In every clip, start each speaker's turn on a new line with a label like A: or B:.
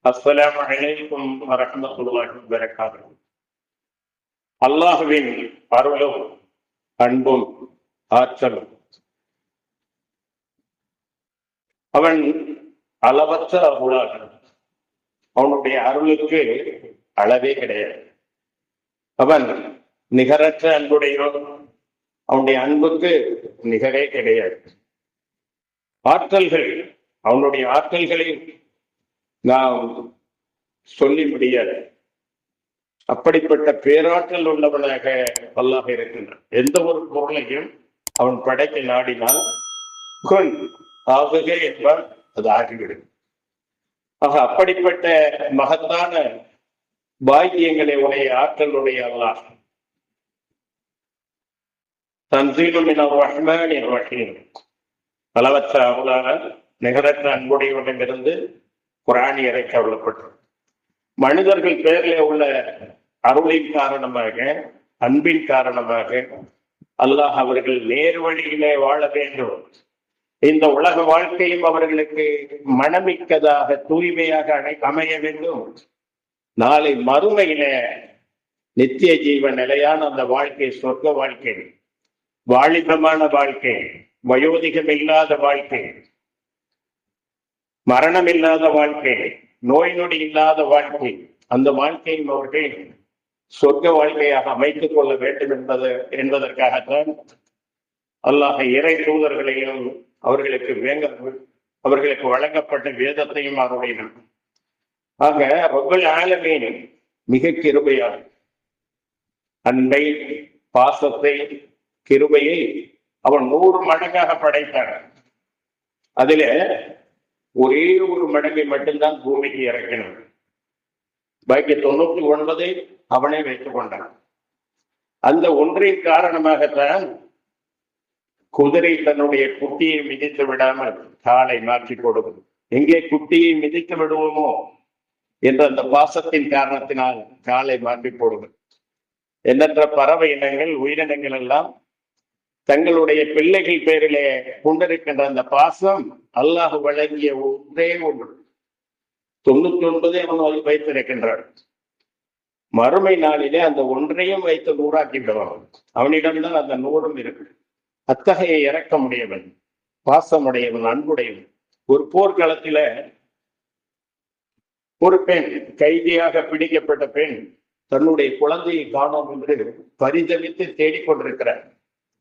A: அஸ்ஸலாமு அலைக்கும் வரஹ்மத்துல்லாஹி வபரகாத்துஹு. அல்லாஹுவின் அருளும் அன்பும் ஆற்றலும் அவன் அளவற்ற அருளாளன். அவனுடைய அருளுக்கு அளவே கிடையாது. அவன் நிகரற்ற அன்புடையோன். அவனுடைய அன்புக்கு நிகரே கிடையாது. ஆற்றல்கள், அவனுடைய ஆற்றல்களை நாம் சொல்லி முடியாது. அப்படிப்பட்ட பேராற்றல் உள்ளவனாக அல்லாஹ் இருக்கின்றான். எந்த ஒரு பொருளையும் அவன் படைக்க நாடினால் ஆகுக என்பால் அது ஆகிவிடும். ஆக அப்படிப்பட்ட மகத்தான பாக்கியங்களை உடைய ஆற்றலுடைய அல்லாஹ் தன்சீலும் மினர் ரஹ்மானிர் ரஹீம், அளவற்ற அருளாளன் நிகரற்ற அன்புடையவனிடமிருந்து குர்ஆன் இறக்கி அருளப்பட்டது. மனிதர்கள் பேரிலே உள்ள அருளின் காரணமாக, அன்பின் காரணமாக அல்லாஹ் அவர்கள் நேர் வழியிலே வாழ வேண்டும், இந்த உலக வாழ்க்கையும் அவர்களுக்கு மனமிக்கதாக தூய்மையாக அமைய வேண்டும், நாளை மறுமையில நித்திய ஜீவன் நிலையான அந்த வாழ்க்கை, சொர்க்க வாழ்க்கை, வாலிபமான வாழ்க்கை, வயோதிகம் இல்லாத வாழ்க்கை, மரணம் இல்லாத வாழ்க்கை, நோய் நொடி இல்லாத வாழ்க்கை, அந்த வாழ்க்கையும் அவர்கள் சொர்க்க வாழ்க்கையாக அமைத்துக் கொள்ள வேண்டும் என்பதற்காகத்தான் அல்லாஹ் இறை தூதர்களையும் அவர்களுக்கு வழங்கப்பட்ட வேதத்தையும் அருளினான். ஆக ரப்பல் ஆலமீன் மிக கிருபையான அன்பை, பாசத்தை, கிருபையை அவன் 100 மடங்காக படைத்தான். அதிலே ஒரே ஒரு மடங்கை மட்டும்தான் பூமிக்கு இறக்கினான். பாக்கி 99 அவனே வைத்துக் கொண்டான். அந்த ஒன்றின் காரணமாகத்தான் குதிரை தன்னுடைய குட்டியை மிதித்து விடாமல் காலை மாற்றி கொடுக்கும். எங்கே குட்டியை மிதித்து விடுவோமோ என்ற அந்த பாசத்தின் காரணத்தினால் காலை மாற்றி போடுவது. எண்ணற்ற பறவை இனங்கள், உயிரினங்கள் எல்லாம் தங்களுடைய பிள்ளைகள் பேரிலே கொண்டிருக்கின்ற அந்த பாசம் அல்லாஹ் வழங்கிய ஒன்றே ஒன்று, 99 அவன் வைத்திருக்கின்றான். மறுமை நாளிலே அந்த ஒன்றையும் வைத்து 100 விடுவான். அவனிடம்தான் அந்த 100 இருக்கு. அத்தகைய இரக்கமுடையவன், பாசமுடையவன், அன்புடையவன். ஒரு போர்க்களத்தில ஒரு பெண், கைதியாக பிடிக்கப்பட்ட பெண், தன்னுடைய குழந்தையை காணோம் என்று பரிதவித்து தேடிக்கொண்டிருக்கிறார்.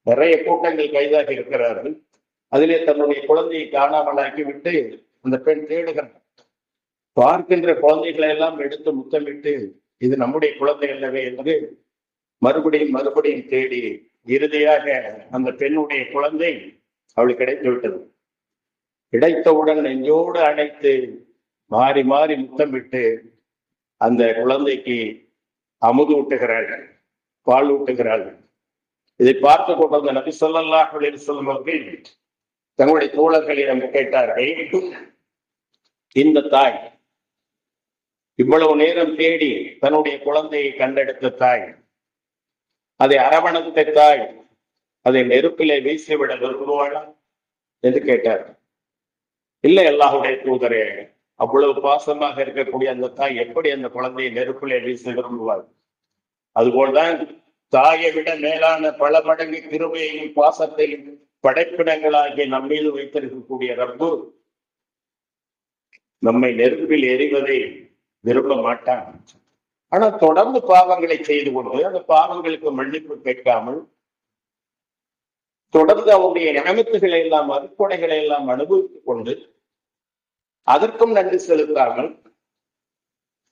A: நிறைய கூட்டங்கள் கைதாக இருக்கிறார்கள். அதிலே தன்னுடைய குழந்தையை காணாமலாக்கி விட்டு அந்த பெண் தேடுகிறார். பார்க்கின்ற குழந்தைகளை எல்லாம் எடுத்து முத்தமிட்டு, இது நம்முடைய குழந்தை அல்லவே என்று மறுபடியும் தேடி இறுதியாக அந்த பெண்ணுடைய குழந்தை அவளுக்கு கிடைத்து விட்டது. கிடைத்தவுடன் நெஞ்சோடு அணைத்து மாறி மாறி முத்தமிட்டு அந்த குழந்தைக்கு அமுது ஊட்டுகிறார்கள், பால் ஊட்டுகிறார்கள். இதை பார்த்து கொண்டிருந்த நபி ஸல்லல்லாஹு அலைஹி வஸல்லம் அவர்கள் தங்களுடைய தோழர்களிடம் கேட்டார்கள், இந்த தாய், இவ்வளவு நேரம் தேடி தன்னுடைய குழந்தையை கண்டெடுத்த தாய், அதை அரவணைத்த தாய், அதை நெருப்பிலே வீசிவிட விரும்புவாளா என்று கேட்டார். இல்லை அல்லாஹ்வுடைய தூதரே, அவ்வளவு பாசமாக இருக்கக்கூடிய அந்த தாய் எப்படி அந்த குழந்தையை நெருப்பிலே வீச விரும்புவாள்? அதுபோல்தான் தாயை விட மேலான பல மடங்கு கிருபையையும் பாசத்தையும் படைப்பிடங்களாகிய நம் மீது வைத்திருக்கக்கூடிய ரப்பு நம்மை நெருப்பில் எரிவதை விரும்ப மாட்டான். ஆனா தொடர்ந்து பாவங்களை செய்து கொண்டு அந்த பாவங்களுக்கு மன்னிப்பு கேட்காமல் தொடர்ந்து அவருடைய நியமத்துகளை எல்லாம், அறுக்கொடைகளை எல்லாம் அனுபவித்துக் கொண்டு அதற்கும் நன்றி செலுத்தாமல்,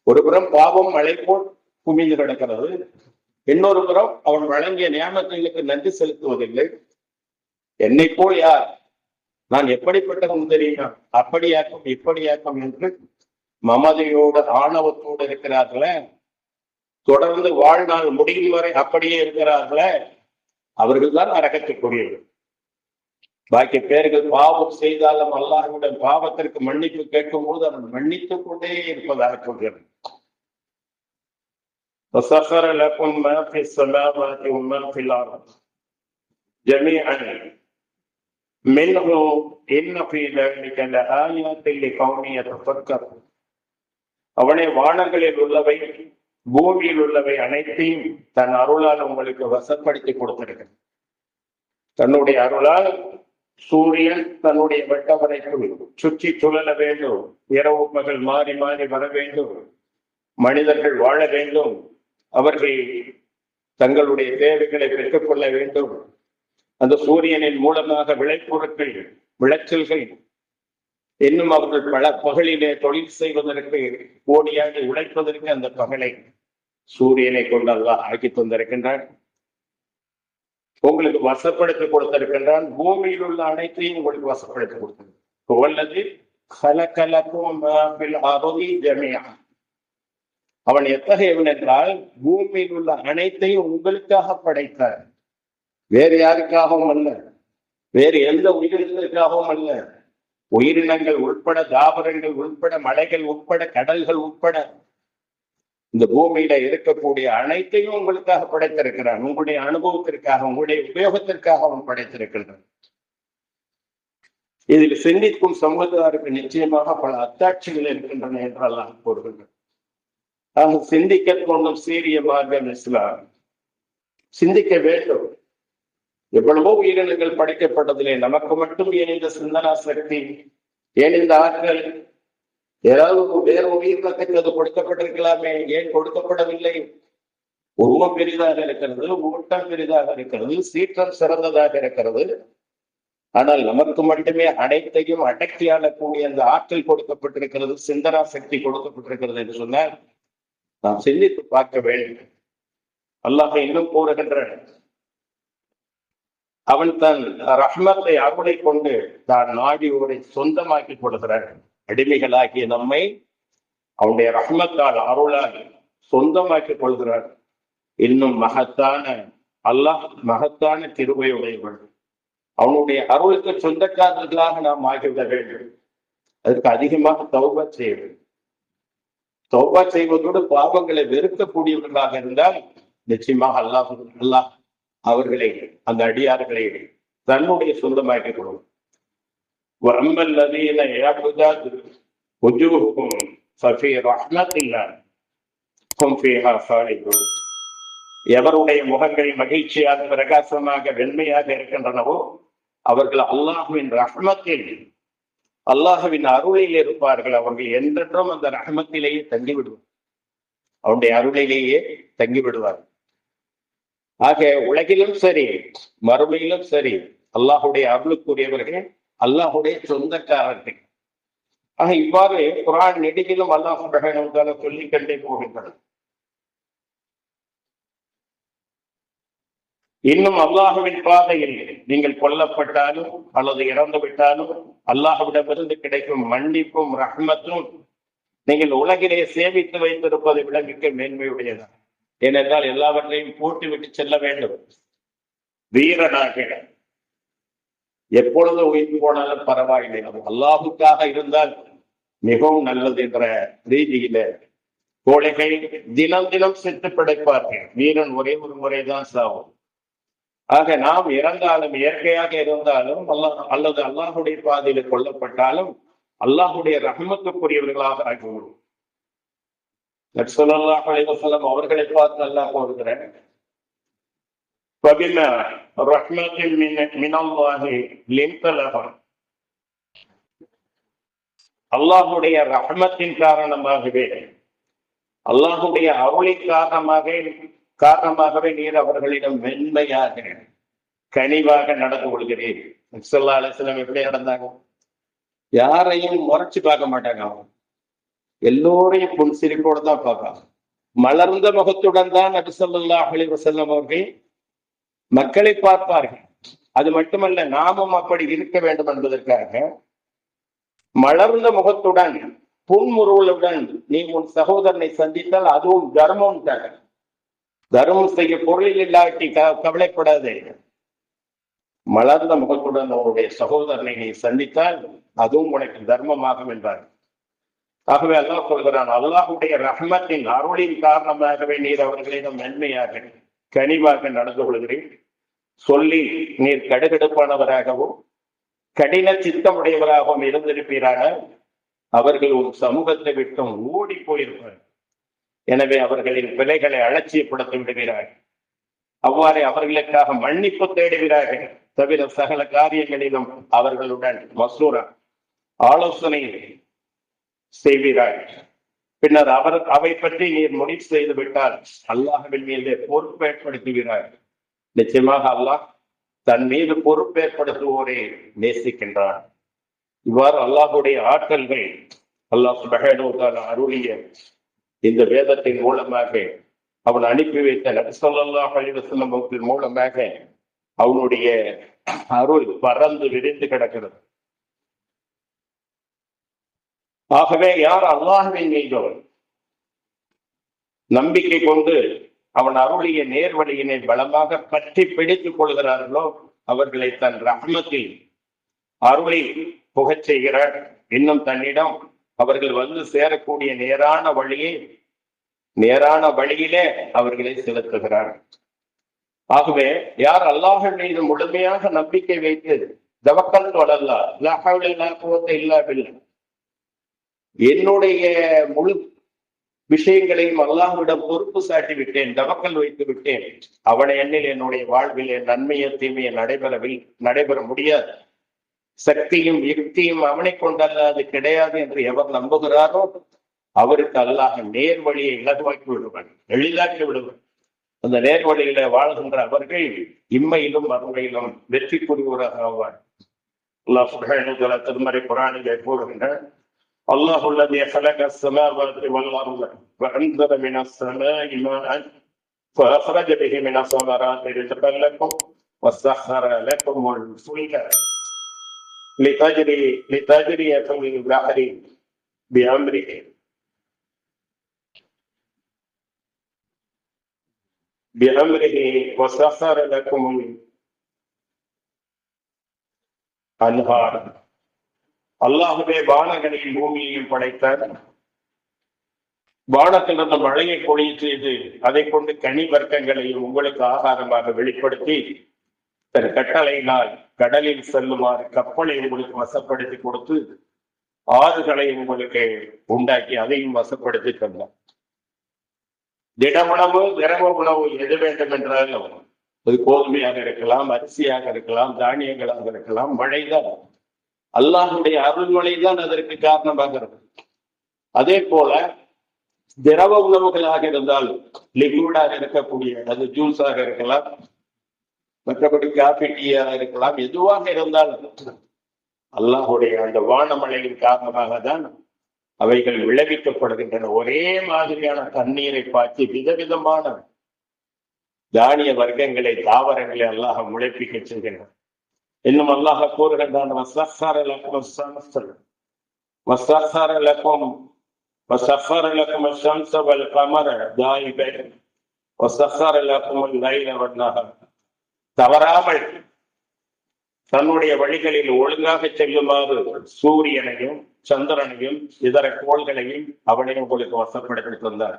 A: ஒரு புறம் பாவம் மழை போல் குமிழ்ந்து கிடக்கிறது, இன்னொரு புறம் அவன் வழங்கிய நியமத்துகளுக்கு நன்றி செலுத்துவதில்லை. என்னை போல் யார், நான் எப்படிப்பட்டவன் தெரியுமா, அப்படியாக்கும் இப்படியாக்கும் என்று மமதையோடு ஆணவத்தோடு இருக்கிறார்களே, தொடர்ந்து வாழ்நாள் முடியும் வரை அப்படியே இருக்கிறார்களே, அவர்கள் தான் நரகத்துக்குரியவர்கள். பாக்கி பேர்கள் பாவம் செய்தாலும் அல்லாஹ்விடம் பாவத்திற்கு மன்னிப்பு கேட்கும் போது அவன் மன்னித்துக் கொண்டே இருப்பதாக சொல்கிறான். وَسَخَّرَ لَكُم مَّا فِي السَّمَاوَاتِ وَمَا فِي الْأَرْضِ جَمِيعًا مِّنْهُ إِنَّ فِي ذَلِكَ لَآيَاتٍ لِقَوْمٍ يَتَفَكَّرُونَ. அவனே வானங்களில் உள்ளவை பூமியில் உள்ளவை அனைத்தையும் தன் அருளால் உங்களுக்கு வசப்படுத்தி கொடுத்திருக்கிறான். தன்னுடைய அருளால் சூரியன் தன்னுடைய வெட்டவரைக்குள் சுற்றி சுழல வேண்டும், இரவு பகல் மாறி மாறி வர வேண்டும், மனிதர்கள் வாழ வேண்டும், அவர்கள் தங்களுடைய தேவைகளை பெற்றுக் கொள்ள வேண்டும். அந்த சூரியனின் மூலமாக விளைபொருட்கள், விளைச்சல்கள், இன்னும் அவர்கள் பல பகலிலே தொழில் செய்வதற்கு ஓடியாடி உழைப்பதற்கு அந்த பகலை சூரியனை கொண்டு அல்லாஹ் ஆக்கி தந்திருக்கின்றான். உங்களுக்கு வசப்படுத்தி கொடுத்திருக்கின்றான். பூமியில் உள்ள அனைத்தையும் உங்களுக்கு வசப்படுத்தி கொடுத்திருக்கிறது. அவன் எத்தகையவன் என்றால் பூமியில் உள்ள அனைத்தையும் உங்களுக்காக படைத்தார். வேறு யாருக்காகவும் அல்ல, வேறு எந்த உயிரினங்களுக்காகவும் அல்ல. உயிரினங்கள் உட்பட, தாவரங்கள் உட்பட, மலைகள் உட்பட, கடல்கள் உட்பட இந்த பூமியில இருக்கக்கூடிய அனைத்தையும் உங்களுக்காக படைத்திருக்கிறான். உங்களுடைய அனுபவத்திற்காக, உங்களுடைய உபயோகத்திற்காக அவன் படைத்திருக்கின்றான். இதில் சிந்திக்கும் சமுதாயருக்கு நிச்சயமாக பல அத்தாட்சிகள் இருக்கின்றன என்றெல்லாம் கூறுகின்றன. ஆக சிந்திக்க தோன்றும் சீரிய மார்க்கம் இஸ்லாம். சிந்திக்க வேண்டும். எவ்வளவோ உயிரினங்கள் படைக்கப்பட்டதிலே நமக்கு மட்டும் ஏன் இந்த சிந்தனா சக்தி, ஏன் இந்த ஆற்றல்? ஏதாவது வேறு உயிரினத்துக்கு அது கொடுக்கப்பட்டிருக்கலாமே, ஏன் கொடுக்கப்படவில்லை? உருவம் பெரிதாக இருக்கிறது, ஓட்டம் பெரிதாக இருக்கிறது, சீற்றம் சிறந்ததாக இருக்கிறது. ஆனால் நமக்கு மட்டுமே அனைத்தையும் அடக்கி ஆளக்கூடிய அந்த ஆற்றல் கொடுக்கப்பட்டிருக்கிறது, சிந்தனா சக்தி கொடுக்கப்பட்டிருக்கிறது என்று சொன்னால் நாம் சிந்தித்து பார்க்க வேண்டும். அல்லாஹ் இன்னும் கூறுகின்றான், அவன் தன் ரஹ்மத்தை அருளை கொண்டு தான் நாடியோரை சொந்தமாக்கி கொடுக்கிறான். அடிமைகளாகிய நம்மை அவனுடைய ரஹ்மத்தால், அருளால் சொந்தமாக்கிக் கொள்கிறான். இன்னும் மகத்தான அல்லாஹ் மகத்தான கிருபையுடையவன். அவனுடைய அருளுக்கு சொந்தக்காரர்களாக நாம் ஆகிவிட வேண்டும். அதற்கு அதிகமாக தௌபா செய்ய வேண்டும். தௌபா செய்வதோடு பாவங்களை வெறுக்கக்கூடியவர்களாக இருந்தால் நிச்சயமாக அல்லாஹ் அவர்களை, அந்த அடியார்களை தன்னுடைய சொந்தமாக்கிக் கொள்ளும். எவருடைய முகங்கள் மகிழ்ச்சியாக, பிரகாசமாக, வெண்மையாக இருக்கின்றனவோ அவர்கள் அல்லாஹுவின் ரஹ்மத்தில், அல்லாஹுவின் அருளில் இருப்பார்கள். அவர்கள் என்றென்றும் அந்த ரஹ்மத்திலேயே தங்கிவிடுவார், அவருடைய அருளிலேயே தங்கிவிடுவார். ஆக உலகிலும் சரி மறுமையிலும் சரி அல்லாஹுடைய அருளுக்குரியவர்கள், அல்லாஹுடைய சொந்தக்காரர்கள். ஆக இவ்வாறு குர்ஆன் நெடுகிலும் அல்லாஹ் சுப்ஹானஹு வ தஆலா சொல்லிக் கொண்டே போகின்றார். இன்னும் அல்லாஹுவின் பாதையில் நீங்கள் கொல்லப்பட்டாலும் அல்லது இறந்து விட்டாலும் அல்லாஹ்விடமிருந்து கிடைக்கும் மன்னிப்பும் ரஹ்மத்தும் நீங்கள் உலகிலே சேமித்து வைத்திருப்பதை விட மிக்க மேன்மையுடையதான். ஏனென்றால் எல்லாவற்றையும் போட்டு விட்டு செல்ல வேண்டும். வீரனாக எப்பொழுது உயிர் போனாலும் பரவாயில்லை, அது அல்லாஹுக்காக இருந்தால் மிகவும் நல்லது என்ற ரீதியில கோழைகள் தினம் தினம் செத்து படைப்பார்கள். வீரன் ஒரே ஒரு முறைதான் சாவும். ஆக நாம் இறந்தாலும், இயற்கையாக இருந்தாலும், அல்லது அல்லாஹுடைய பாதையில கொல்லப்பட்டாலும் அல்லாஹுடைய ரஹ்மத்துக்குரியவர்களாக ஆகிவிடும். ஸல்லல்லாஹு அலைஹி வஸல்லம் அவர்களை பார்த்து அல்லாஹ் கூறுகிறார், ஃபபிமா ரஹ்மத்தின் மினல்லாஹி லின்த லஹும். அல்லாஹுடைய ரஹ்மத்தின் காரணமாகவே, அல்லாஹுடைய அருளின் காரணமாகவே நீர் அவர்களிடம் மென்மையாக, கனிவாக நடந்து கொள்கிறீர். ஸல்லல்லாஹு அலைஹி வஸல்லம் எப்படி நடந்தாங்க? யாரையும் முறைச்சு பார்க்க மாட்டாங்க. அவங்க எல்லோரையும் புன்சிரிப்போடு தான் பார்ப்பாங்க. மலர்ந்த முகத்துடன் தான் நபி ஸல்லல்லாஹு அலைஹி வஸல்லம் அவர்கள் மக்களை பார்ப்பார்கள். அது மட்டுமல்ல, நாமும் அப்படி இருக்க வேண்டும் என்பதற்காக மலர்ந்த முகத்துடன், புன்முறுவலுடன் நீ உன் சகோதரனை சந்தித்தால் அதுவும் தர்மம் தான். தர்மம் செய்ய பொருள் இல்லாட்டி கவலைப்படாதே. மலர்ந்த முகத்துடன் அவருடைய சகோதரனை நீ சந்தித்தால் அதுவும் உனக்கு தர்மமாகும் என்றார். ஆகவே அல்லாஹ் சொல்கிறான், அல்லாஹுடைய ரஹ்மத்தின் அருளின் காரணமாகவே நீர் அவர்களிடம் மென்மையாக, கனிவாக நடந்து கொள்கிறீர். சொல்லி நீர் கடுகடுப்பானவராகவும் கடின சித்தமுடையவராகவும் இருந்திருப்பீராக அவர்கள் ஒரு சமூகத்தை விட்டும் ஓடி போயிருப்பார். எனவே அவர்களின் பிழைகளை அலட்சியப்படுத்தி விடுகிறார்கள். அவ்வாறே அவர்களுக்காக மன்னிப்பு தேடுகிறார்கள். தவிர சகல காரியங்களிலும் அவர்களுடன் மசூரா ஆலோசனை செய்கிறார்கள். பின்னர் அவை பற்றி நீர் முடிவு செய்து விட்டால் அல்லாஹ்வின் மீது பொறுப்பேற்படுத்துகிறார். நிச்சயமாக அல்லாஹ் தன் மீது பொறுப்பேற்படுத்துவோரை நேசிக்கின்றான். இவ்வாறு அல்லாஹுடைய ஆற்றல்கள் அல்லாஹ் சுப்ஹானஹு வ தஆலா அருளிய இந்த வேதத்தின் மூலமாக, அவன் அனுப்பி வைத்த நபி ஸல்லல்லாஹு அலைஹி வஸல்லம் அவர்கள் மூலமாக அவனுடைய அருள் பறந்து விரிந்து கிடக்கிறது. ஆகவே யார் அல்லாஹ்வின் மீது நம்பிக்கை கொண்டு அவன் அருளிய நேர்வழியினை பலமாக பற்றி பிடித்துக் கொள்கிறார்களோ அவர்களை தன் ரஹ்மத்தில் அருளை புகச் செய்கிறார். இன்னும் தன்னிடம் அவர்கள் வந்து சேரக்கூடிய நேரான வழியிலே அவர்களை செலுத்துகிறார். ஆகவே யார் அல்லாஹ் மீது முழுமையாக நம்பிக்கை வைத்து தவக்கல் வளரலா என்னுடைய முழு விஷயங்களையும் அல்லாஹ்விடம் பொறுப்பு சாட்டி விட்டேன், தவக்கல் வைத்து விட்டேன், அவனை எண்ணில் என்னுடைய வாழ்வில் என் நன்மையை தீமையை நடைபெற முடியாது, சக்தியும் யுக்தியும் அவனை கொண்டல்லாது கிடையாது என்று எவர் நம்புகிறாரோ அவருக்கு அல்லாஹ் நேர் வழியை இலகுவாக்கி விடுவான், எளிதாக்கி விடுவான். அந்த நேர் வழியில வாழ்கின்ற அவர்கள் இம்மையிலும் மறுமையிலும் வெற்றிக்குரியவராக ஆவார். அல்லாஹ் சுப்ஹானஹு வ தஆலா திருமறை குர்ஆனிலே கூறுகின்றார், அல்லாஹு அல்லதி خلق السماوات والارض وانزل من السماء ماء فاخرج به من الثمرات رزقا لكم وسخر لكم الفلك لتجري في البحر بأمره وسخر لكم الأنهار. அல்லாஹுவே வானங்களையும் பூமியையும் படைத்தார். வானத்திலிருந்து மழையை பொழிய செய்து அதை கொண்டு கனி வர்க்கங்களையும் உங்களுக்கு ஆகாரமாக வெளிப்படுத்தி தன் கட்டளையினால் கடலில் செல்லுமாறு கப்பலை உங்களுக்கு வசப்படுத்தி கொடுத்து ஆறுகளை உங்களுக்கு உண்டாக்கி அதையும் வசப்படுத்தி தந்தார். திட உணவு திரவ உணவு எது வேண்டும் என்றாலும் அது கோதுமையாக இருக்கலாம், அரிசியாக இருக்கலாம், தானியங்களாக இருக்கலாம், மழைதான் அல்லாஹுடைய அருள்மொழிதான் அதற்கு காரணமாகிறது. அதே போல திரவ உணவுகளாக இருந்தால் லிக்விடாக இருக்கக்கூடிய அது ஜூஸாக இருக்கலாம், மற்றபடி காபி டீயாக இருக்கலாம், எதுவாக இருந்தாலும் அல்லாஹுடைய அந்த வானமழையின் காரணமாக தான் அவைகள் விளைவிக்கப்படுகின்றன. ஒரே மாதிரியான தண்ணீரை பாய்ச்சி விதவிதமான தானிய வர்க்கங்களை தாவரங்களை அல்லாஹ் முளைப்பிக்க செய்கின்றன. இன்னும் அல்லாஹ் கூறுகின்றான், தவறாமல் தன்னுடைய வழிகளில் ஒழுங்காக செல்லுமாறு சூரியனையும் சந்திரனையும் இதர கோள்களையும் அவனை உங்களுக்கு வசப்படுத்தி தந்தார்.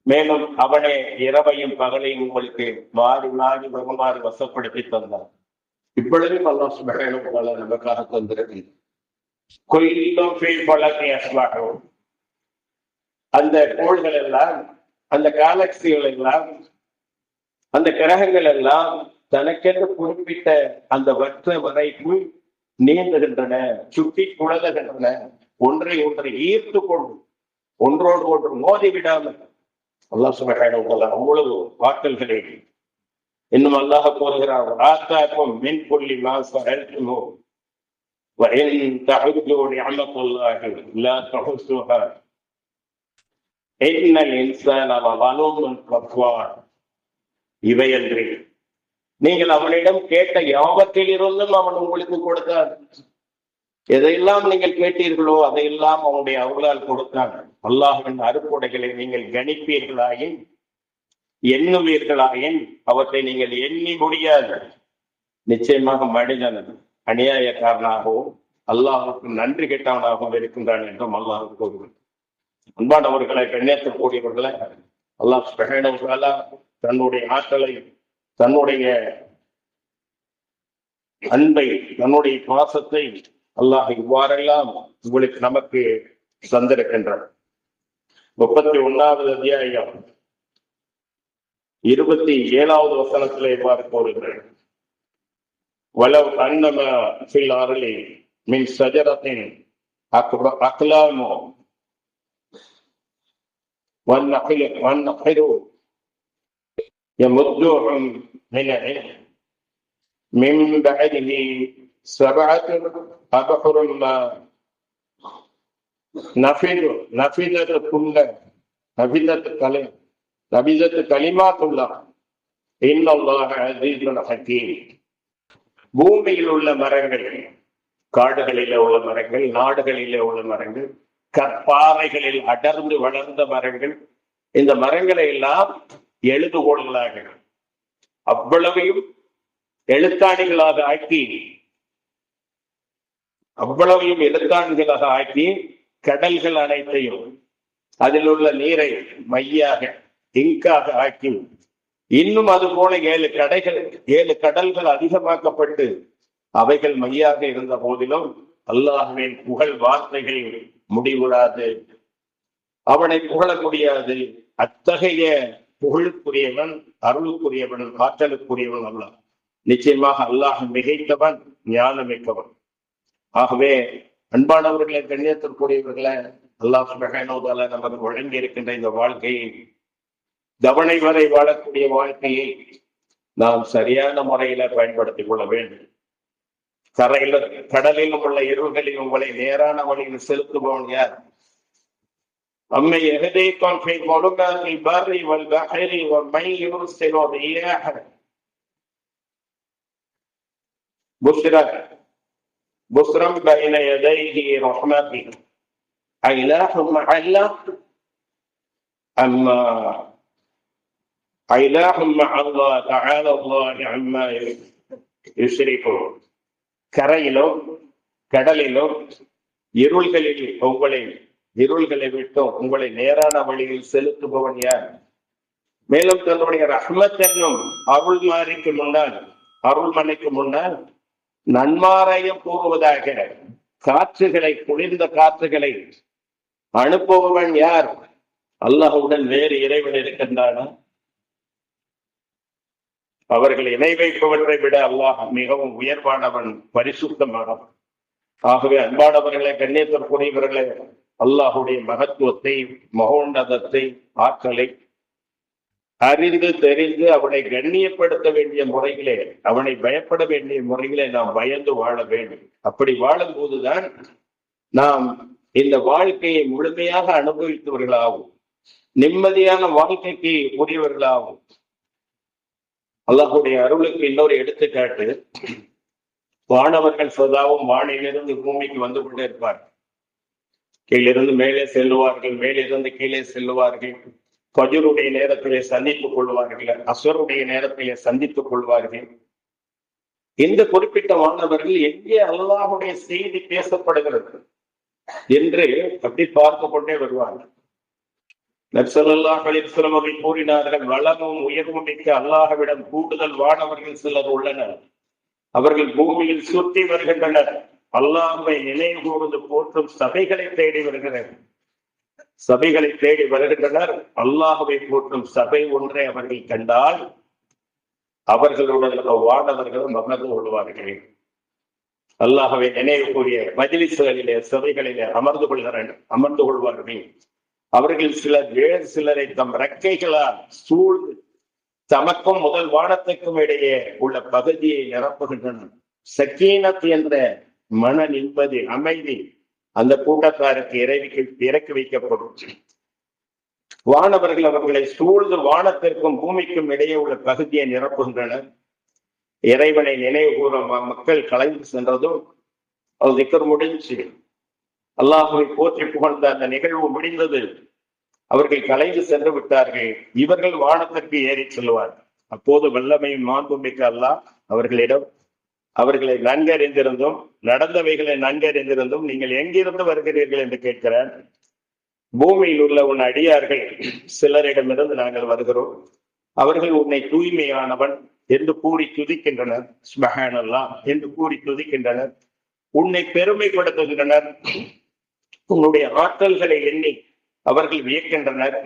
A: மேலும் அவனே இரவையும் பகலையும் உங்களுக்கு மாறி மாறி வருமாறு வசப்படுத்தி தந்தார். இப்பொழுதும் அல்லாஹ் சுப்ஹானஹு வ தஆலா நமக்காக தந்திருக்கு. அந்த கோள்கள் எல்லாம், அந்த கேலக்சிகள் எல்லாம், அந்த கிரகங்கள் எல்லாம் தனக்கென்று குறிப்பிட்ட அந்த வற்ற வரைக்கும் நீந்துகின்றன, சுட்டி குழலுகின்றன, ஒன்றை ஈர்த்து கொண்டு ஒன்றோடு ஒன்று மோதி விடாமல். அல்லாஹ் சுப்ஹானஹு வ தஆலா அவ்வளவு வாக்களிகளை இன்னும் அல்லாஹ் கூறுகிறார், ஆத்தாக்கும் மின் குல்லி மா சஅல்துமு வ இன் தஅது நிஅமத்துல்லாஹி லா தஹுஸுஹா இன்னல் இன்சான லஸலூமுன் கஃபார். இவையன்றி நீங்கள் அவனிடம் கேட்ட யாவற்றில் இருந்தும் அவன் உங்களுக்கு கொடுத்தான். எதையெல்லாம் நீங்கள் கேட்டீர்களோ அதையெல்லாம் அவனுடைய அருளால் கொடுத்தான். அல்லாஹ்வின் அருட்கொடைகளை நீங்கள் கணிப்பீர்களாயின், எண்ணுவீர்களாயின் அவற்றை நீங்கள் எண்ணி முடியாது. நிச்சயமாக மனிதன் அநியாயக்காரனாகவும் அல்லாஹுக்கு நன்றி கெட்டவனாகவும் இருக்கின்றான் என்றும் அல்லாஹ் கூறுகிறான். அன்பானவர்களை, கண்ணியத்திற்குரியவர்களை, அல்லாஹ் சுப்ஹானஹு வ தஆலா தன்னுடைய ஆற்றலை, தன்னுடைய அன்பை, தன்னுடைய பாசத்தை அல்லாஹ் இவ்வாறெல்லாம் உங்களுக்கு நமக்கு தந்திருக்கின்றார். 31வது அத்தியாயம் 27வது வசனத்தில் இவ்வாறு கூறுகிறேன், வலவ் அன்னம ஃபில் அர்லி மின் ஷஜரத்தின் அக்லாமு வன்னஹிரு யமுத்துஹும் மின் பஅதிஹி சபஅத்து அபஹுரும் நபிதத்து கலிமாத்துல்லாஹ் இன்னல்லாஹ அஸீஸுன் ஹகீம். பூமியில் உள்ள மரங்கள், காடுகளிலே உள்ள மரங்கள், நாடுகளிலே உள்ள மரங்கள், கற்பாறைகளில் அடர்ந்து வளர்ந்த மரங்கள், இந்த மரங்களை எல்லாம் எழுதுகோள்களாக அவ்வளவையும் எழுத்தாணிகளாக ஆக்கி கடல்கள் அனைத்தையும் அதில் உள்ள நீரை மையாக இங்காக ஆக்கி, இன்னும் அது போல 7 கடல்கள் அதிகமாக்கப்பட்டு அவைகள் மையாக இருந்த போதிலும் அல்லாஹ்வின் புகழ் வார்த்தைகள் முடிவுறாது, அவனை புகழ முடியாது. அத்தகைய புகழுக்குரியவன், அருளுக்குரியவன், ஆற்றலுக்குரியவன் அல்லாஹ். நிச்சயமாக அல்லாஹ் மிகைத்தவன், ஞானமிக்கவன். ஆகவே அன்பானவர்களை, கண்ணியத்திற்குரியவர்களை, அல்லாஹ் சுப்ஹானஹு வ தஆலா நமக்கு வழங்கி இருக்கின்ற இந்த வாழ்க்கையை, தவணை வரை வாழக்கூடிய வாழ்க்கையை நாம் சரியான முறையில பயன்படுத்திக் கொள்ள வேண்டும். கடலிலும் உள்ள இருள்களில் உங்களை நேரான வழியில் செலுத்துபவன் யார்? அம்மை யஹ்தீக்கும் ஃபீ ظُلُمَاتِல் பர்ரி வல் பஹ்ரி வமன் யுர்சிலு ரியாஹ புஸ்ரம் பைன யதைஹி ரஹ்மதி ஐலாஹும் மஅல்லாஹ் அம்மா ஐலாஹும் மஅல்லாஹ் தஆலா அல்லாஹ் அம்மா யுஷ்ரிகூன். கரையிலும் கடலிலும் இருள்களை விட்டும் உங்களை நேரான வழியில் செலுத்துபவன் யார்? மேலும் தன்னுடைய ரஹ்மத் என்னும் அருள்மனைக்கு முன்னால் நன்மாராயம் கூறுவதாக காற்றுகளை, குளிர்ந்த காற்றுகளை அனுப்புபவன் யார்? அல்லாஹ்வுடன் வேறு இறைவன் இருக்கின்றானா? அவர்கள் இணை வைப்பவற்றை விட அல்லாஹ் மிகவும் உயர்வானவன், பரிசுத்தமானவன். ஆகவே அன்பானவர்களை, கண்ணியத்திற்குரியவர்களே, அல்லாஹுடைய மகத்துவத்தை, மகோன்னதத்தை, ஆற்றலை அறிந்து தெரிந்து அவனை கண்ணியப்படுத்த வேண்டிய முறையிலே, அவனை பயப்பட வேண்டிய முறையிலே நாம் பயந்து வாழ வேண்டும். அப்படி வாழும் போதுதான் நாம் இந்த வாழ்க்கையை முழுமையாக அனுபவித்தவர்களாகும், நிம்மதியான வாழ்க்கைக்கு உரியவர்களாகும். அல்லாஹுடைய அருளுக்கு இன்னொரு எடுத்துக்காட்டு, வானவர்கள் சதாவும் வானிலிருந்து பூமிக்கு வந்து கொண்டே இருப்பார்கள். கீழிருந்து மேலே செல்லுவார்கள், மேலிருந்து கீழே செல்லுவார்கள். ஃபஜ்ருடைய நேரத்திலே சந்தித்துக் கொள்வார்கள், அஸ்ருடைய நேரத்திலே சந்தித்துக் கொள்வார்கள். இந்த குறிப்பிட்ட வானவர்கள் எங்கே அல்லாஹுடைய செய்தி பேசப்படுகிறது என்று அப்படி பார்த்து கொண்டே வருவார்கள். நபி ஸல்லல்லாஹு அலைஹி வஸல்லம் அவர்கள் கூறினார்கள், வளமும் உயர்வும் மிக்க அல்லாஹ்விடம் கூடுதல் வானவர்கள் சிலர் உள்ளனர். அவர்கள் பூமியில் சுற்றி வருகின்றனர். அல்லாஹ்வை நினைவு கூர்ந்து போற்றும் சபைகளை தேடி வருகின்றனர். அல்லாஹ்வை போற்றும் சபை ஒன்றை அவர்கள் கண்டால் அவர்களுடன் வானவர்கள் மகிழ்ந்து கொள்வார்கள். அல்லாஹ்வை நினைவு கூறிய மஜ்லிஸ்களிலே, சபைகளிலே அமர்ந்து கொள்வார்கள். அவர்கள் வேறு சிலரை தம் ரெக்கைகளால் சூழ்ந்து தமக்கும் முதல் வானத்துக்கும் இடையே உள்ள பகுதியை நிரப்புகின்றனர். சக்கீனத் என்ற மன நிம்மதி, அமைதி அந்த கூட்டத்தாருக்கு இறக்கி வைக்கப்படும். வானவர்கள் அவர்களை சூழ்ந்து வானத்திற்கும் பூமிக்கும் இடையே உள்ள பகுதியை நிரப்புகின்றனர். இறைவனை நினைவு கூற மக்கள் கலைந்து சென்றதும் அது திக்ர் முடிஞ்சு, அல்லாஹுவை போற்றி புகழ்ந்த அந்த நிகழ்வு முடிந்தது. அவர்கள் கலைந்து சென்று விட்டார்கள். இவர்கள் வானத்திற்கு ஏறி செல்வார்கள். அப்போது வல்லமையும் மாண்பும் மிக்க அல்லாஹ் அவர்களை நன்கறிந்திருந்தும் நடந்தவைகளை நன்கறிந்திருந்தும் நீங்கள் எங்கிருந்து வருகிறீர்கள் என்று கேட்கிறார். பூமியில் உள்ள உன் அடியார்கள் சிலரிடமிருந்து நாங்கள் வருகிறோம், அவர்கள் உன்னை தூய்மையானவன் என்று கூறி துதிக்கின்றனர். சுப்ஹானல்லாஹ் என்று கூறி துதிக்கின்றனர். உன்னை பெருமைப்படுத்துகின்றனர், உன்னுடைய ஆற்றல்களை எண்ணி அவர்கள் வியக்கின்றனர்,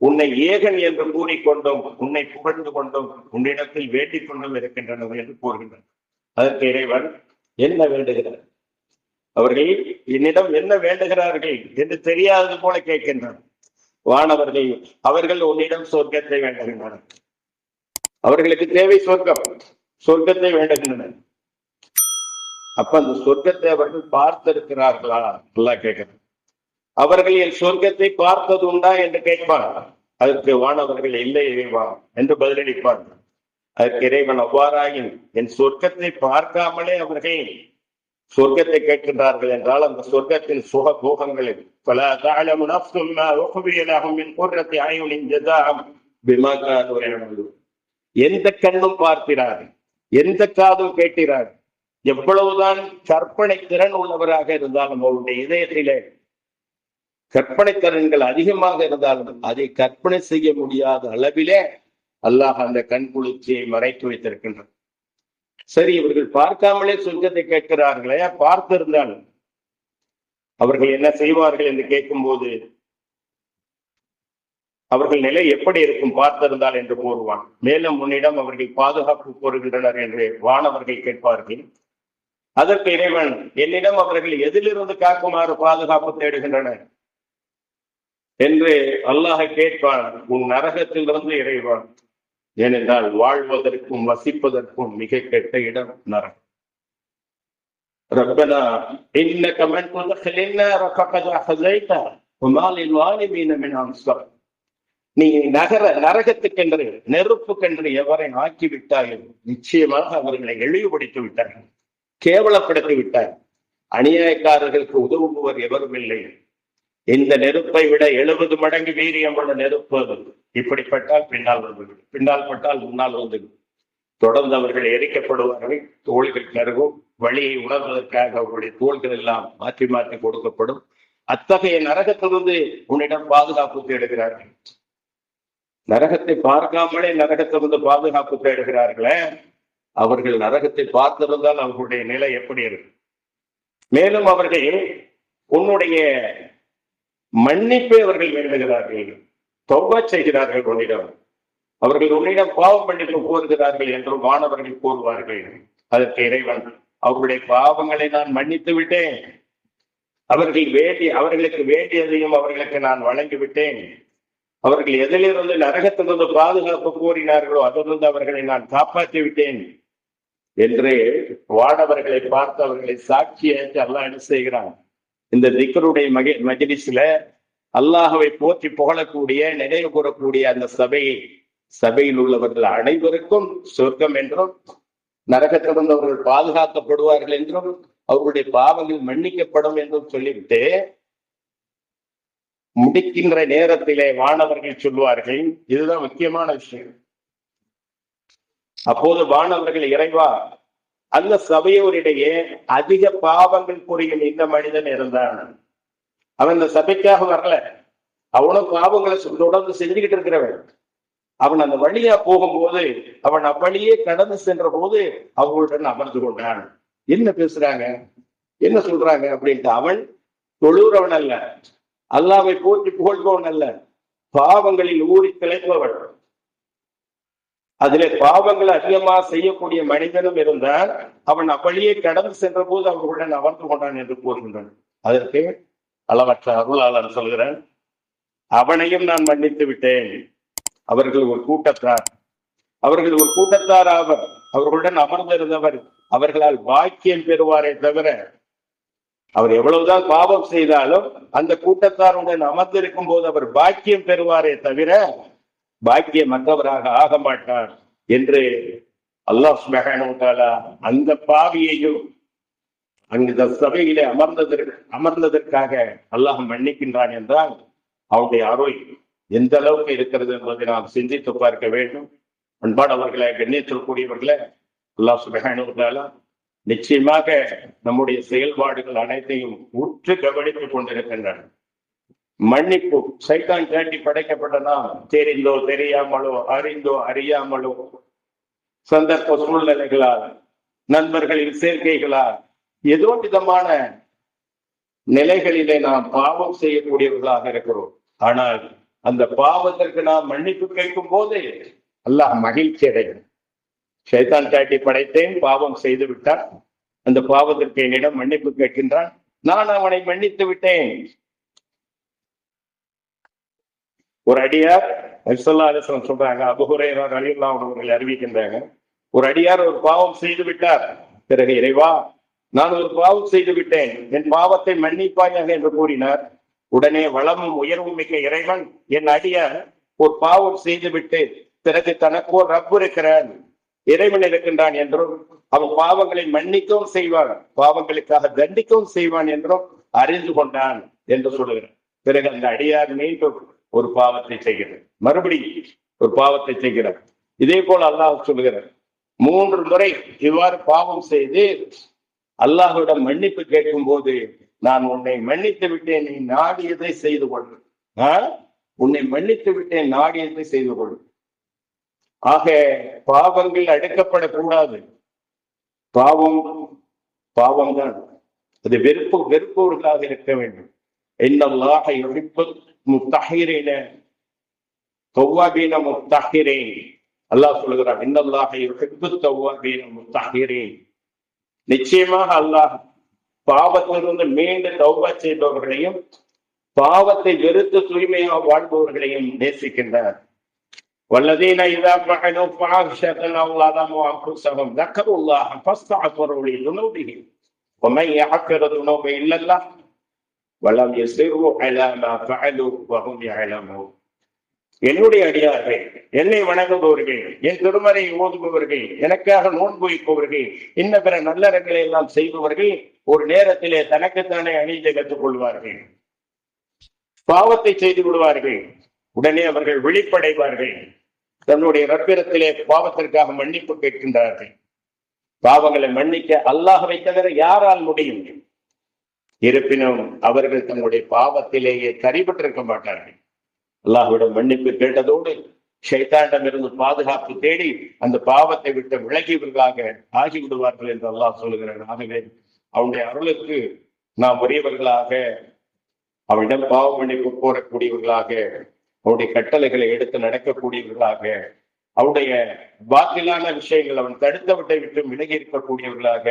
A: உன்னை ஏகன் என்று கூறிக்கொண்டும் உன்னை புகழ்ந்து கொண்டும் உன்னிடத்தில் வேண்டிக் கொண்டும் இருக்கின்றனர் என்று கூறுகின்றனர். அதற்கு இறைவன் என்ன வேண்டுகிறார்? அவர்கள் என்னிடம் என்ன வேண்டுகிறார்கள் என்று தெரியாதது போல கேட்கின்றனர். வானவர்கள் அவர்கள் உன்னிடம் சொர்க்கத்தை வேண்டுகின்றனர். அவர்களுக்கு தேவை சொர்க்கம், சொர்க்கத்தை வேண்டுகின்றனர். அப்ப அந்த சொர்க்கத்தை அவர்கள் பார்த்திருக்கிறார்களா எல்லாம் கேட்கிறார். அவர்கள் என் சொர்க்கத்தை பார்த்தது உண்டா என்று கேட்பார். அதற்கு வானவர்கள் இல்லை இறைவா என்று பதிலளிப்பார்கள். அதற்கு இறைவன் அவ்வாறாயின் என் சொர்க்கத்தை பார்க்காமலே அவர்கள் சொர்க்கத்தை கேட்கின்றார்கள் என்றால் அந்த சொர்க்கத்தின் சுக போகங்களில் எந்த கண்ணும் பார்க்கிறார், எந்த காதும் கேட்கிறார், எவ்வளவுதான் கற்பனை திறன் உள்ளவராக இருந்தாலும் அவருடைய இதயத்திலே கற்பனை திறன்கள் அதிகமாக இருந்தாலும் அதை கற்பனை செய்ய முடியாத அளவிலே அல்லாஹ் அந்த கண் குளிர்ச்சியை மறைத்து வைத்திருக்கின்றார். சரி, இவர்கள் பார்க்காமலே சொர்க்கத்தை கேட்கிறார்களே, பார்த்திருந்தாலும் அவர்கள் என்ன செய்வார்கள் என்று கேட்கும் போது அவர்கள் நிலை எப்படி இருக்கும் பார்த்திருந்தால் என்று கூறுவான். மேலும் உன்னிடம் அவர்கள் பாதுகாப்பு கோருகின்றனர் என்று வானவர்கள் கேட்பார்கள். அதற்கு இறைவன் என்னிடம் அவர்கள் எதிலிருந்து காக்குமாறு பாதுகாப்பு தேடுகின்றனர் என்று அல்லாஹ் கேட்பான். உன் நரகத்திலிருந்து இறைவன். ஏனென்றால் வாழ்வதற்கும் வசிப்பதற்கும் மிக கெட்ட இடம் நரகம். ரப்பனா இன்னக மன் துத்கிலின் நார ஃபகத் அஹ்ஸைதா வமா லில்வாலிமீன மின் அன்ஸார். நீ நரகத்துக்கென்று நெருப்புக்கென்று எவரை ஆக்கி விட்டாயோ நிச்சயமாக அவர்களை இழிவுபடுத்தி விட்டார்கள், கேவலப்படுத்தி விட்டார். அநியாயக்காரர்களுக்கு உதவுபவர் எவரும் இல்லை. இந்த நெருப்பை விட 70 மடங்கு வீரியம் உள்ள நெருப்பு அது. இப்படிப்பட்டால் பின்னால் வந்துவிடும், பின்னால் பட்டால் முன்னால் வந்துவிடும். தொடர்ந்து அவர்கள் எரிக்கப்படுவார்கள், தோள்கள் கருகும். வழியை உணர்வதற்காக அவர்களுடைய தோள்கள் எல்லாம் மாற்றி மாற்றி கொடுக்கப்படும். அத்தகைய நரகத்திலிருந்து உன்னிடம் பாதுகாப்பு தேடுகிறார்கள். நரகத்தை பார்க்காமலே நரகத்திலிருந்து பாதுகாப்பு தேடுகிறார்களே, அவர்கள் நரகத்தை பார்த்திருந்தால் அவர்களுடைய நிலை எப்படி இருக்கு? மேலும் அவர்கள் உன்னுடைய மன்னிப்பை அவர்கள் வேண்டுகிறார்கள், தௌபா செய்கிறார்கள் உன்னிடம். அவர்கள் உன்னிடம் பாவம் மன்னிப்பு கோருகிறார்கள் என்றும் மாணவர்கள் கூறுவார்கள். அதற்கு இறைவன் அவர்களுடைய பாவங்களை நான் மன்னித்து விட்டேன், அவர்களுக்கு வேண்டியதையும் அவர்களுக்கு நான் வழங்கிவிட்டேன். அவர்கள் எதிலிருந்து நரகத்திலிருந்து பாதுகாப்பு கோரினார்களோ அதிலிருந்து அவர்களை நான் காப்பாற்றி விட்டேன் என்று வானவர்களை பார்த்து அவர்களை சாட்சியாக்கி அல்லாஹ் என்ன செய்கிறான்? இந்த திக்ருடைய மஜ்லிஸ்ல அல்லாஹ்வை போற்றி புகழக்கூடிய, நினைவு கூறக்கூடிய அந்த சபையில் உள்ளவர்கள் அனைவருக்கும் சொர்க்கம் என்றும் நரகத்திலிருந்து அவர்கள் பாதுகாக்கப்படுவார்கள் என்றும் அவர்களுடைய பாவங்கள் மன்னிக்கப்படும் என்றும் சொல்லிவிட்டு முடிக்கின்ற நேரத்திலே வானவர்கள் சொல்வார்கள், இதுதான் முக்கியமான விஷயம். அப்போது வானவர்கள் இறைவா, அந்த சபையோரிடையே அதிக பாவங்கள் புரியும் இந்த மனிதன் இருந்தான். அவன் இந்த சபைக்காக வரல, அவனும் பாவங்களை தொடர்ந்து செஞ்சுக்கிட்டு இருக்கிறவன். அவன் அந்த வழியா போகும்போது, அவன் அவ்வழியே கடந்து சென்ற போது அவர்களுடன் அமர்ந்து கொண்டான். என்ன பேசுறாங்க, என்ன சொல்றாங்க அப்படின்ட்டு. அவன் தொழுறவன் அல்ல, அல்லாஹ்வை போற்றி புகழ்பவன் அல்ல, பாவங்களில் ஊறி திளைப்பவன். அதிலே பாவங்களை அதிகமாக செய்யக்கூடிய மனிதனும் இருந்தால் அவன் அப்படியே கடந்து சென்ற போது அவர்களுடன் அமர்ந்து கொண்டான் என்று கூறுகின்றான். அதற்கு அளவற்ற அருளாளன் சொல்கிறான், அவனையும் நான் மன்னித்து விட்டேன். அவர்கள் ஒரு கூட்டத்தார் ஆவர். அவர்களுடன் அமர்ந்திருந்தவர் அவர்களால் பாக்கியம் பெறுவாரே தவிர, அவர் எவ்வளவுதான் பாவம் செய்தாலும் அந்த கூட்டத்தாருடன் அமர்ந்திருக்கும் போது அவர் பாக்கியம் பெறுவாரே தவிர பாக்கியமற்றவராக ஆக மாட்டார் என்று அல்லாஹ் சுப்ஹானஹு வ தஆலா அந்த பாவியையும் அந்த சபையிலே அமர்ந்ததற்காக அல்லாஹ் மன்னிக்கின்றான் என்றால் அவருடைய அருள் எந்த அளவுக்கு இருக்கிறது என்பதை நாம் சிந்தித்து பார்க்க வேண்டும். அன்பானவர்களை, கண்ணியத்திற்குரியவர்களே, அல்லாஹ் சுப்ஹானஹு வ தஆலா நிச்சயமாக நம்முடைய செயல்பாடுகள் அனைத்தையும் உற்று கவனித்துக் கொண்டிருக்கின்றன. மன்னிப்பு சைத்தான் காட்டி படைக்கப்பட்ட நாம் தெரிந்தோ தெரியாமலோ, அறிந்தோ அறியாமலோ, சந்தர்ப்ப சூழ்நிலைகளால், நண்பர்களின் சேர்க்கைகளால் ஏதோ விதமான நிலைகளிலே நாம் பாவம் செய்யக்கூடியவர்களாக இருக்கிறோம். ஆனால் அந்த பாவத்திற்கு நாம் மன்னிப்பு கேட்கும் போது அல்லாஹ் மகிழ்ச்சி அடையும். ஷைத்தான் காட்டி படைத்தேன், பாவம் செய்து விட்டான், அந்த பாவத்திற்கு என்னிடம் மன்னிப்பு கேட்கின்றான், நான் அவனை மன்னித்து விட்டேன். ஒரு அடியார் சொல்றாங்க, அபூ ஹுரைரா ரலியல்லாஹு அன்ஹு அவர்கள் அறிவிக்கின்றாங்க, ஒரு அடியார் ஒரு பாவம் செய்து விட்டார். பிறகு இறைவா, நான் ஒரு பாவம் செய்து விட்டேன், என் பாவத்தை மன்னிப்பாயாக என்று கூறினார். உடனே வளமும் உயர்வும் மிக்க இறைவன் என் அடியார் ஒரு பாவம் செய்து விட்டு பிறகு தனக்கு ஒரு ரப்பு இருக்கிறான், இறைவன் இருக்கின்றான் என்றும் அவன் பாவங்களை மன்னிக்கவும் செய்வான், பாவங்களுக்காக தண்டிக்கவும் செய்வான் என்றும் அறிந்து கொண்டான் என்று சொல்லுகிறார். பிறகு அந்த அடியார் மீண்டும் ஒரு பாவத்தை செய்கிறார், மறுபடியும் ஒரு பாவத்தை செய்கிறார். இதே போல அல்லாஹ் சொல்லுகிறார், 3 முறை இவ்வாறு பாவம் செய்து அல்லாஹ்விடம் மன்னிப்பு கேட்கும் போது, நான் உன்னை மன்னித்து விட்டேன், நீ நாடியதை செய்து கொள். உன்னை மன்னித்து விட்டேன், நாடியதை செய்து கொள். ஆக பாவங்கள் அடுக்கப்படக்கூடாது. பாவம் பாவம்தான், அது வெறுப்பவர்களாக இருக்க வேண்டும். இன்னல்லாஹ யுஹிப்புல் முத்தஹிரீன தவ்வாபீன முத்தஹிரீன். அல்லாஹ் சொல்கிறான், இன்னல்லாஹ யுஹிப்புத் தவ்வாபீன முத்தஹிரீன். நிச்சயமாக அல்லாஹ் பாவத்திலிருந்து மீண்டு தௌபா செய்பவர்களையும் பாவத்தை வெறுத்து தூய்மையாக வாழ்பவர்களையும் நேசிக்கின்றார். வல்லதீன இதா ஃபஅலூ ஃபஹிஷத்தன் அவ் ஸலமூ அன்ஃபுஸஹும் ذكروا فاستغفروا لذنوبهم ومن يغفر الذنوب الا الله ولم يصروا على ما فعلوا وهم يعلمون. என்னுடைய அடியார்கள், என்னை வணங்குபவர்கள், என் திருமறை ஓதுபவர்கள், எனக்காக நோன்பு வைப்பவர்கள், இன்ன பிற நல்லறங்களை எல்லாம் செய்பவர்கள் ஒரு நேரத்திலே தனக்குத்தானே அநீதி கற்றுக் கொள்வார்கள், பாவத்தை செய்து விடுவார்கள். உடனே அவர்கள் விழிப்படைவார்கள், தன்னுடைய ரப்பிடத்திலே பாவத்திற்காக மன்னிப்பு கேட்கின்றார்கள். பாவங்களை மன்னிக்க அல்லாஹ்வை தவிர யாரால் முடியும்? இருப்பினும் அவர்கள் தன்னுடைய பாவத்திலேயே கரிபட்டிருக்க மாட்டார்கள். அல்லாஹ்விடம் மன்னிப்பு கேட்டதோடு ஷைத்தானிடம் இருந்து பாதுகாப்பு தேடி அந்த பாவத்தை விட்டு விலகியவர்களாக ஆகிவிடுவார்கள் என்று அல்லாஹ் சொல்லுகிறார். ஆகவே அவனுடைய அருளுக்கு நாம் உரியவர்களாக, அவனிடம் பாவ மன்னிப்பு கோரக்கூடியவர்களாக, அவனுடைய கட்டளைகளை எடுத்து நடக்கக்கூடியவர்களாக, அவனுடைய பாக்கிலான விஷயங்கள் அவன் தடுத்தவற்றை விட்டு விலகி இருக்கக்கூடியவர்களாக,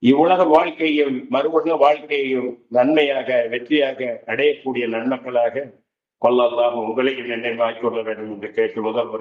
A: இவ்வுலக வாழ்க்கையும் மறுவுலக வாழ்க்கையையும் நன்மையாக வெற்றியாக அடையக்கூடிய நன்மக்களாக கொள்ளலாம். உங்களையும் என்னை மாற்றிக்கொள்ள வேண்டும் என்று கேட்டு முதல் முறை